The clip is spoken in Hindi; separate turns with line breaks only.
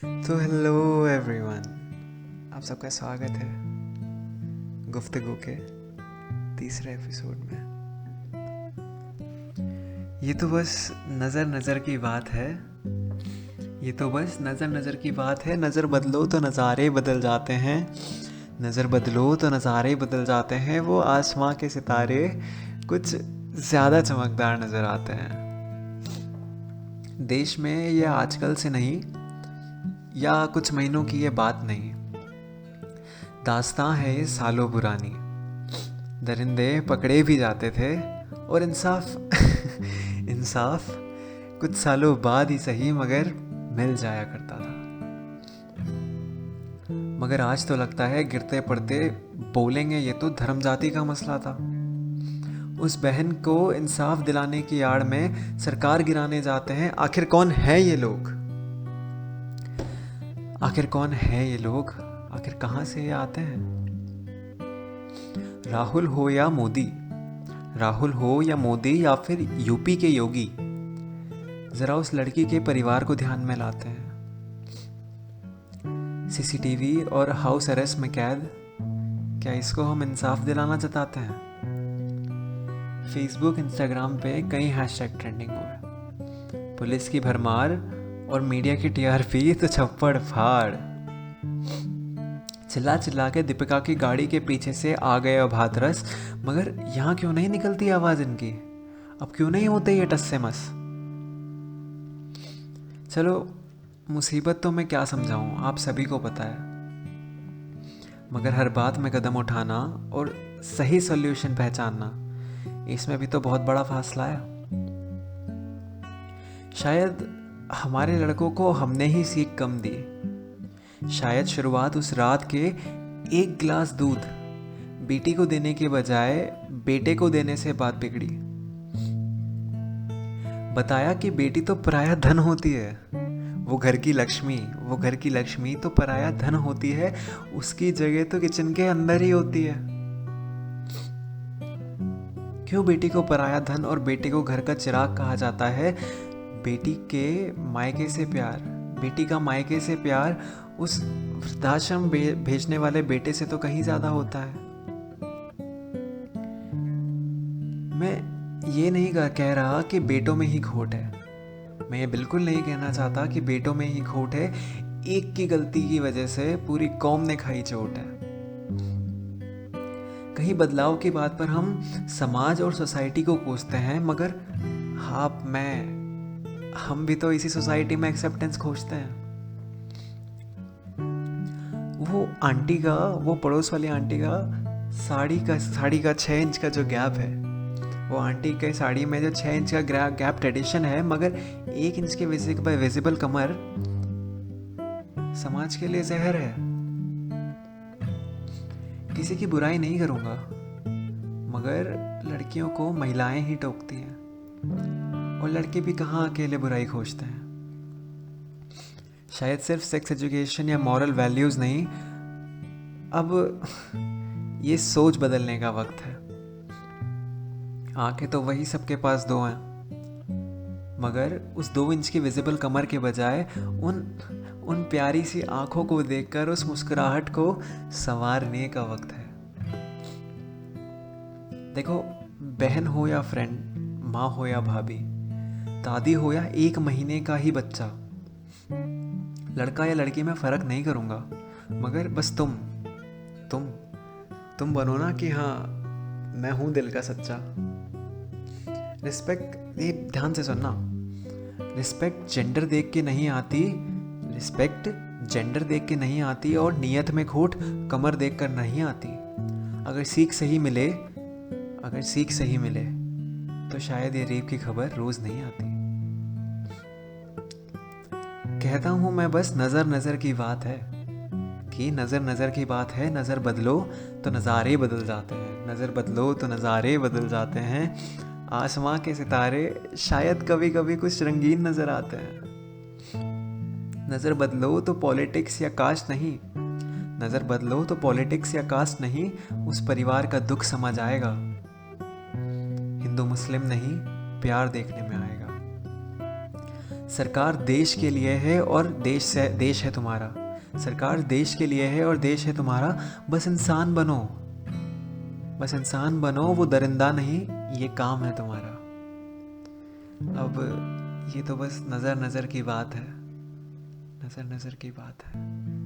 तो हेलो एवरीवन, आप सबका स्वागत है गुफ्तगू के तीसरे एपिसोड में। ये तो बस नज़र नज़र की बात है। ये तो बस नज़र नज़र की बात है। नज़र बदलो तो नज़ारे बदल जाते हैं। नज़र बदलो तो नज़ारे बदल जाते हैं। वो आसमां के सितारे कुछ ज़्यादा चमकदार नज़र आते हैं। देश में ये आजकल से नहीं या कुछ महीनों की ये बात नहीं, दास्तां है ये सालों पुरानी। दरिंदे पकड़े भी जाते थे और इंसाफ इंसाफ कुछ सालों बाद ही सही मगर मिल जाया करता था। मगर आज तो लगता है गिरते पड़ते बोलेंगे ये तो धर्म जाति का मसला था। उस बहन को इंसाफ दिलाने की आड़ में सरकार गिराने जाते हैं। आखिर कौन है ये लोग? आखिर कौन है ये लोग? आखिर कहाँ से ये आते हैं? राहुल हो या मोदी, राहुल हो या मोदी या फिर यूपी के योगी, जरा उस लड़की के परिवार को ध्यान में लाते हैं। सीसीटीवी और हाउस अरेस्ट में कैद, क्या इसको हम इंसाफ दिलाना चाहते हैं? फेसबुक इंस्टाग्राम पे कई हैशटैग ट्रेंडिंग हुए। पुलिस की भरमार और मीडिया की टीआरपी तो छप्पड़ फाड़। चिल्ला चिल्ला के दीपिका की गाड़ी के पीछे से आ गए अब हाथरस, मगर यहाँ क्यों नहीं निकलती आवाज़ इनकी? अब क्यों नहीं होते ये टस से मस? चलो, मुसीबत तो मैं क्या समझाऊँ, आप सभी को पता है। मगर हर बात में कदम उठाना और सही सॉल्यूशन पहचानना, इसमें भी तो बहुत बड़ा फासला है। शायद हमारे लड़कों को हमने ही सीख कम दी। शायद शुरुआत उस रात के एक गिलास दूध बेटी को देने के बजाय बेटे को देने से बात बिगड़ी। बताया कि बेटी तो पराया धन होती है, वो घर की लक्ष्मी, वो घर की लक्ष्मी तो पराया धन होती है, उसकी जगह तो किचन के अंदर ही होती है। क्यों बेटी को पराया धन और बेटे को घर का चिराग कहा जाता है? बेटी के मायके से प्यार, बेटी का मायके से प्यार उस वृद्धाश्रम भेजने वाले बेटे से तो कहीं ज्यादा होता है। मैं ये नहीं कह रहा कि बेटों में ही खोट है। मैं ये बिल्कुल नहीं कहना चाहता कि बेटों में ही खोट है। एक की गलती की वजह से पूरी कौम ने खाई चोट है। कहीं बदलाव की बात पर हम समाज और सोसाइटी को कोसते हैं, मगर हम भी तो इसी सोसाइटी में एक्सेप्टेंस खोजते हैं। वो पड़ोस वाली आंटी का साड़ी का 6 इंच का जो गैप है, वो आंटी के साड़ी में जो 6 इंच का गैप ट्रेडिशन है, मगर 1 इंच के विजिबल कमर समाज के लिए जहर है। किसी की बुराई नहीं करूंगा, मगर लड़कियों को महिलाएं ही टोकती हैं और लड़के भी कहाँ अकेले बुराई खोजते हैं। शायद सिर्फ सेक्स एजुकेशन या मॉरल वैल्यूज नहीं, अब ये सोच बदलने का वक्त है। आंखें तो वही सबके पास 2 हैं, मगर उस 2 इंच की विजिबल कमर के बजाय उन प्यारी सी आंखों को देखकर उस मुस्कुराहट को संवारने का वक्त है। देखो, बहन हो या फ्रेंड, माँ हो या भाभी, दादी हो या 1 महीने का ही बच्चा, लड़का या लड़की में फर्क नहीं करूंगा, मगर बस तुम बनो ना कि हाँ, मैं हूं दिल का सच्चा। रिस्पेक्ट, ये ध्यान से सुनना, रिस्पेक्ट जेंडर देख के नहीं आती, रिस्पेक्ट जेंडर देख के नहीं आती और नियत में खोट कमर देख कर नहीं आती। अगर सीख सही मिले तो शायद ये रेप की खबर रोज नहीं आती। कहता हूं मैं बस नजर नजर की बात है, कि नजर नजर की बात है। नजर बदलो तो नज़ारे बदल जाते हैं, नजर बदलो तो नज़ारे बदल जाते हैं। आसमां के सितारे शायद कभी कभी कुछ रंगीन नजर आते हैं। नजर बदलो तो पॉलिटिक्स या कास्ट नहीं, नजर बदलो तो पॉलिटिक्स या कास्ट नहीं, उस परिवार का दुख समझ आएगा। हिंदू मुस्लिम नहीं, प्यार देखने में आएगा। सरकार देश के लिए है और देश है तुम्हारा। सरकार देश के लिए है और देश है तुम्हारा। बस इंसान बनो, बस इंसान बनो, वो दरिंदा नहीं, ये काम है तुम्हारा। अब ये तो बस नज़र नज़र की बात है, नज़र नज़र की बात है।